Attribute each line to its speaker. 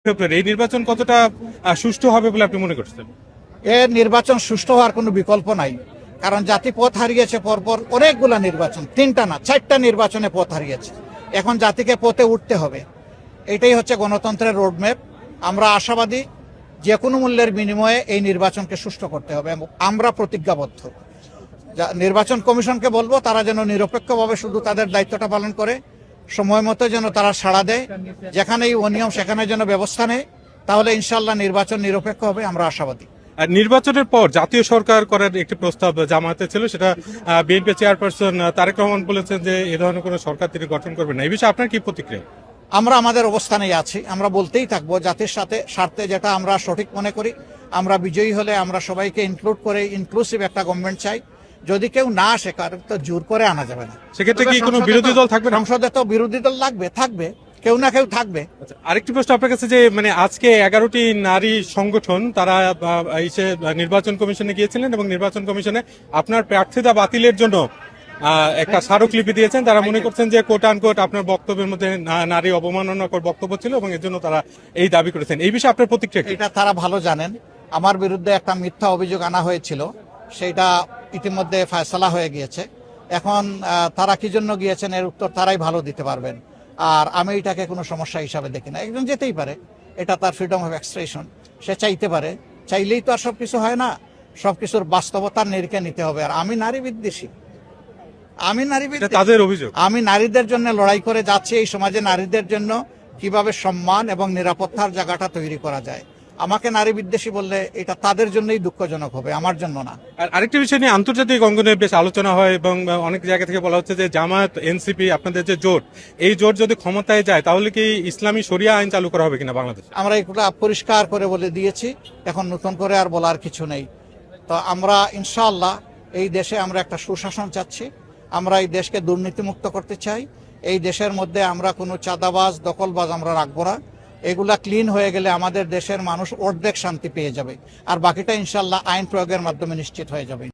Speaker 1: এই নির্বাচন কতটা সুষ্ঠু হবে বলে আপনি মনে করছেন?
Speaker 2: এর নির্বাচন সুষ্ঠু হওয়ার কোনো বিকল্প নাই। কারণ জাতি পথ হারিয়েছে পরপর অনেকগুলা নির্বাচন, 3টা না 4টা নির্বাচনে পথ হারিয়েছে। এখন জাতিকে পথে উঠতে হবে। এটাই হচ্ছে গণতন্ত্রের রোডম্যাপ। আমরা আশাবাদী যে কোনো মূল্যের বিনিময়ে এই নির্বাচনকে সুষ্ঠু করতে হবে এবং আমরা প্রতিজ্ঞাবদ্ধ। নির্বাচন কমিশনকে বলবো তারা যেন নিরপেক্ষভাবে শুধু তাদের দায়িত্বটা পালন করে, সময় মতো যেন তারা সাড়া দেয়, যেখানেই অনিয়ম সেখানে যেন ব্যবস্থা নেয়, তাহলে ইনশাল্লাহ নির্বাচন নিরপেক্ষ হবে, আমরা আশাবাদী।
Speaker 1: আর নির্বাচনের পর জাতীয় সরকার করার একটি প্রস্তাব জামায়াতে ছিল, সেটা বিএনপি চেয়ারপারসন তারেক রহমান বলেছেন যে এ ধরনের কোনো সরকার তিনি গঠন করবেন না। এই বিষয়ে আপনার কি প্রতিক্রিয়া?
Speaker 2: আমরা আমাদের অবস্থানেই আছি, আমরা বলতেই থাকবো জাতির সাথে স্বার্থে যেটা আমরা সঠিক মনে করি। আমরা বিজয়ী হলে আমরা সবাইকে ইনক্লুড করে ইনক্লুসিভ একটা গভর্নমেন্ট চাই। যদি কেউ না আসে, কারণ তো জোর করে আনা যাবে না।
Speaker 1: সেক্ষেত্রে কি কোনো বিরোধী দল থাকবে?
Speaker 2: সংসদে তো বিরোধী দল থাকবে, কেউ না কেউ থাকবে।
Speaker 1: আরেকটি প্রশ্ন আপনার কাছে, যে আজকে 11টি নারী সংগঠন তারা এসে নির্বাচন কমিশনে গিয়েছিলেন এবং নির্বাচন কমিশনে আপনার প্রার্থিতা বাতিলের জন্য একটা স্মারকলিপি দিয়েছেন। তারা মনে করছেন যে কোট আনকোট আপনার বক্তব্যের মধ্যে নারী অবমাননাকর বক্তব্য ছিল এবং এর জন্য তারা এই দাবি করেছেন। এই বিষয়ে আপনার প্রতিক্রিয়া কি?
Speaker 2: এটা তারা ভালো জানেন। আমার বিরুদ্ধে একটা মিথ্যা অভিযোগ আনা হয়েছিল, সেটা ইতিমধ্যে ফয়সালা হয়ে গিয়েছে। এখন তারা কি জন্য গিয়েছেন এর উত্তর তারাই ভালো দিতে পারবেন। আর আমি এটাকে কোনো সমস্যা হিসাবে দেখি না। একজন যেতেই পারে, এটা তার ফ্রিডম অফ এক্সপ্রেশন, সে চাইতে পারে। চাইলেই তো আর সবকিছু হয় না, সবকিছুর বাস্তবতার নিরিখে নিতে হবে। আর আমি নারী বিদ্বেষী,
Speaker 1: তাদের অভিযোগ।
Speaker 2: আমি নারীদের জন্য লড়াই করে যাচ্ছি, এই সমাজে নারীদের জন্য কিভাবে সম্মান এবং নিরাপত্তার জায়গাটা তৈরি করা যায়। আমাকে নারী বিদ্বেষী বললে এটা তাদের জন্যই দুঃখজনক হবে, আমার জন্য না।
Speaker 1: আর আরেকটি বিষয় নিয়ে আন্তর্জাতিক অঙ্গনে বেশ আলোচনা হয় এবং অনেক জায়গা থেকে বলা হচ্ছে যে জামায়াত, এনসিপি, আপনাদের যে জোট, এই জোট যদি ক্ষমতায় যায় তাহলে কি ইসলামী শরিয়া আইন চালু করা হবে কিনা বাংলাদেশে?
Speaker 2: আমরা এগুলো পরিষ্কার করে বলে দিয়েছি, এখন নতুন করে আর বলার কিছু নেই। তো আমরা ইনশাআল্লাহ এই দেশে আমরা একটা সুশাসন চাচ্ছি। আমরা এই দেশকে দুর্নীতিমুক্ত করতে চাই। এই দেশের মধ্যে আমরা কোনো চাঁদাবাজ, দখলবাজ আমরা রাখবো না। এগুলা ক্লিন হয়ে গেলে আমাদের দেশের মানুষ অর্ধেক শান্তি পেয়ে যাবে, আর বাকিটা ইনশাআল্লাহ আইন প্রয়োগের মাধ্যমে নিশ্চিত হয়ে যাবে।